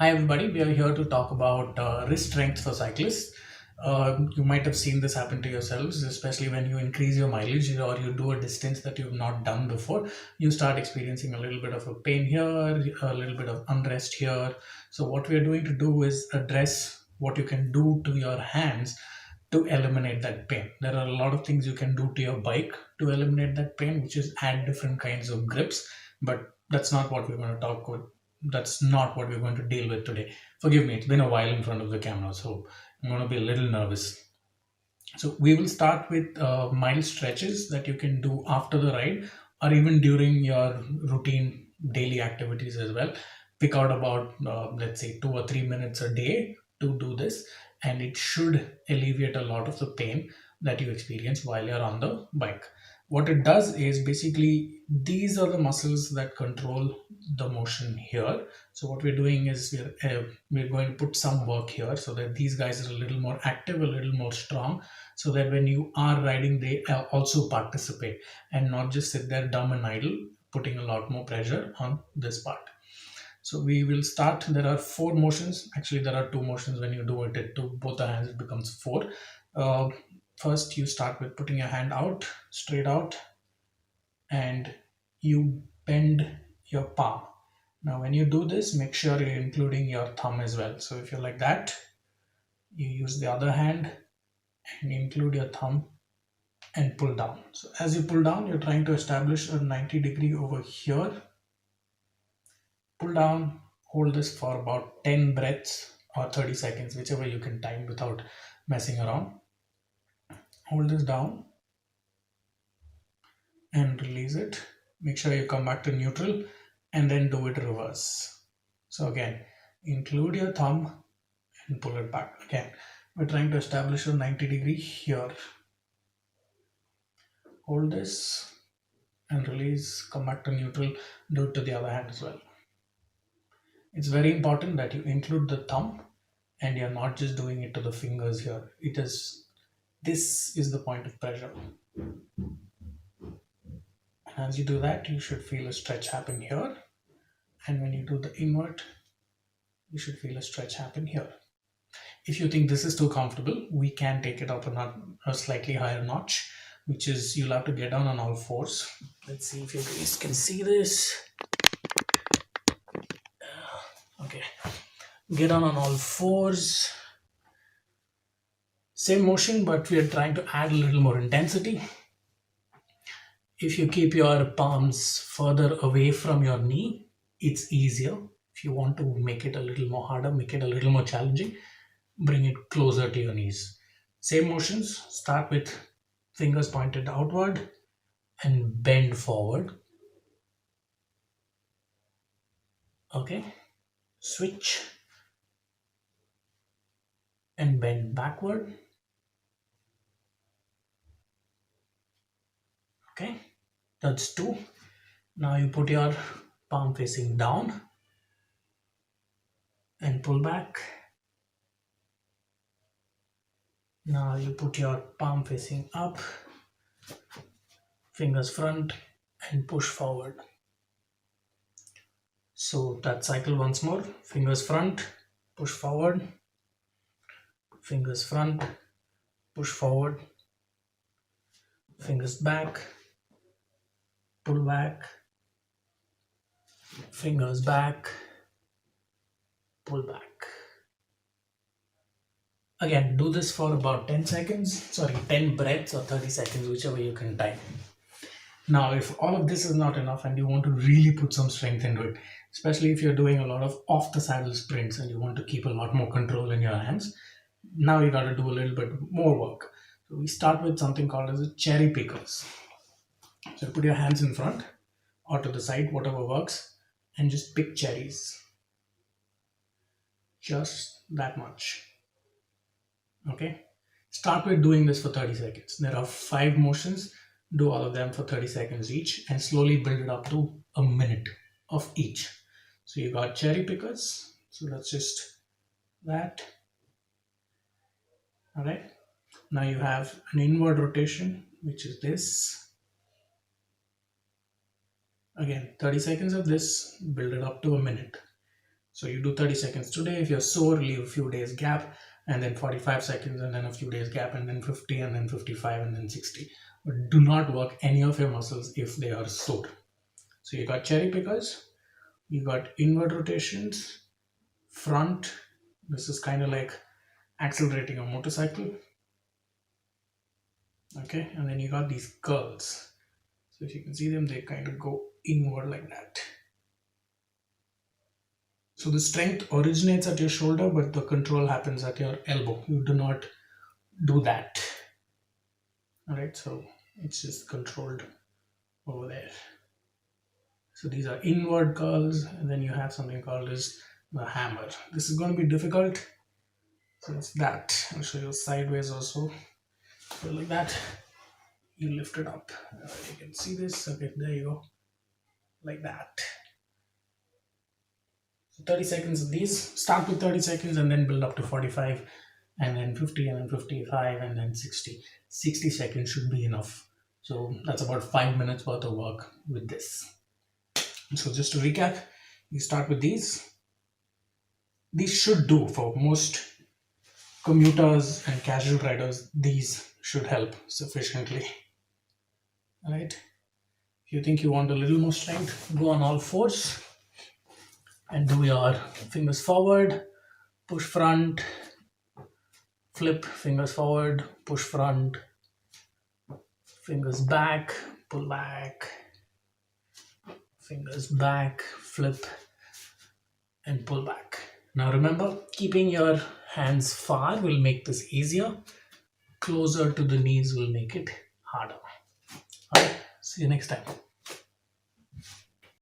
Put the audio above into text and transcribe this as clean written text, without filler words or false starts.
Hi everybody, we are here to talk about wrist strength for cyclists. You might have seen this happen to yourselves, especially when you increase your mileage or you do a distance that you've not done before. You start experiencing a little bit of a pain here, a little bit of unrest here. So what we are doing to do is address what you can do to your hands to eliminate that pain. There are a lot of things you can do to your bike to eliminate that pain, which is add different kinds of grips, but that's not what we're going to talk with. That's not what we're going to deal with today. Forgive me, it's been a while in front of the camera, so I'm going to be a little nervous. So we will start with mild stretches that you can do after the ride or even during your routine daily activities as well. Pick out about, let's say, 2 or 3 minutes a day to do this, and it should alleviate a lot of the pain that you experience while you're on the bike. What it does is basically these are the muscles that control the motion here. So what we're doing is we're going to put some work here so that these guys are a little more active, a little more strong, so that when you are riding they also participate and not just sit there dumb and idle, putting a lot more pressure on this part. So we will start. There are four motions. Actually, there are two motions. When you do it to both the hands, it becomes four. uh, First you start with putting your hand out, straight out, and you bend your palm. Now when you do this, make sure you're including your thumb as well. So if you're like that, you use the other hand and include your thumb and pull down. So as you pull down, you're trying to establish a 90-degree over here. Pull down, hold this for about 10 breaths or 30 seconds, whichever you can time without messing around. Hold this down and release it. Make sure you come back to neutral and then do it reverse. So again, include your thumb and pull it back. Again, we're trying to establish a 90-degree here. Hold this and release, come back to neutral, do it to the other hand as well. It's very important that you include the thumb and you're not just doing it to the fingers here. This is the point of pressure. And as you do that, you should feel a stretch happen here. And when you do the invert, you should feel a stretch happen here. If you think this is too comfortable, we can take it up a slightly higher notch, which is you'll have to get down on all fours. Let's see if you guys can see this. Okay, get down on all fours. Same motion, but we are trying to add a little more intensity. If you keep your palms further away from your knee, it's easier. If you want to make it a little more harder, make it a little more challenging, bring it closer to your knees. Same motions, start with fingers pointed outward and bend forward. Okay, switch and bend backward. Okay, that's two. Now you put your palm facing down and pull back. Now you put your palm facing up, fingers front, and push forward. So that cycle once more. Fingers front, push forward, fingers front, push forward, fingers back, pull back, fingers back, pull back. Again, do this for about 10 seconds, sorry, 10 breaths or 30 seconds, whichever you can time. Now, if all of this is not enough and you want to really put some strength into it, especially if you're doing a lot of off the saddle sprints and you want to keep a lot more control in your hands, now you got to do a little bit more work. So we start with something called as a cherry pickers. So put your hands in front or to the side, whatever works, and just pick cherries. Just that much. Okay. Start with doing this for 30 seconds. There are 5 motions. Do all of them for 30 seconds each and slowly build it up to a minute of each. So you got cherry pickers. So that's just that. All right. Now you have an inward rotation, which is this. Again, 30 seconds of this, build it up to a minute. So you do 30 seconds today. If you're sore, leave a few days gap, and then 45 seconds, and then a few days gap, and then 50, and then 55, and then 60. But do not work any of your muscles if they are sore. So you got cherry pickers, you got inward rotations, front. This is kind of like accelerating a motorcycle. Okay, and then you got these curls. So if you can see them, they kind of go inward like that. So the strength originates at your shoulder, but the control happens at your elbow. You do not do that. All right, so it's just controlled over there. So these are inward curls, and then you have something called as the hammer. This is going to be difficult. So it's that. I'll show you sideways also. So like that, you lift it up. You can see this. Okay, there you go. Like that. So 30 seconds of these. Start with 30 seconds and then build up to 45, and then 50, and then 55, and then 60. 60 seconds should be enough. So that's about 5 minutes worth of work with this. So just to recap, you start with these. These should do for most commuters and casual riders. These should help sufficiently. All right. If you think you want a little more strength, go on all fours and do your fingers forward, push front, flip, fingers forward, push front, fingers back, pull back, fingers back, flip, and pull back. Now remember, keeping your hands far will make this easier. Closer to the knees will make it harder. Alright, see you next time.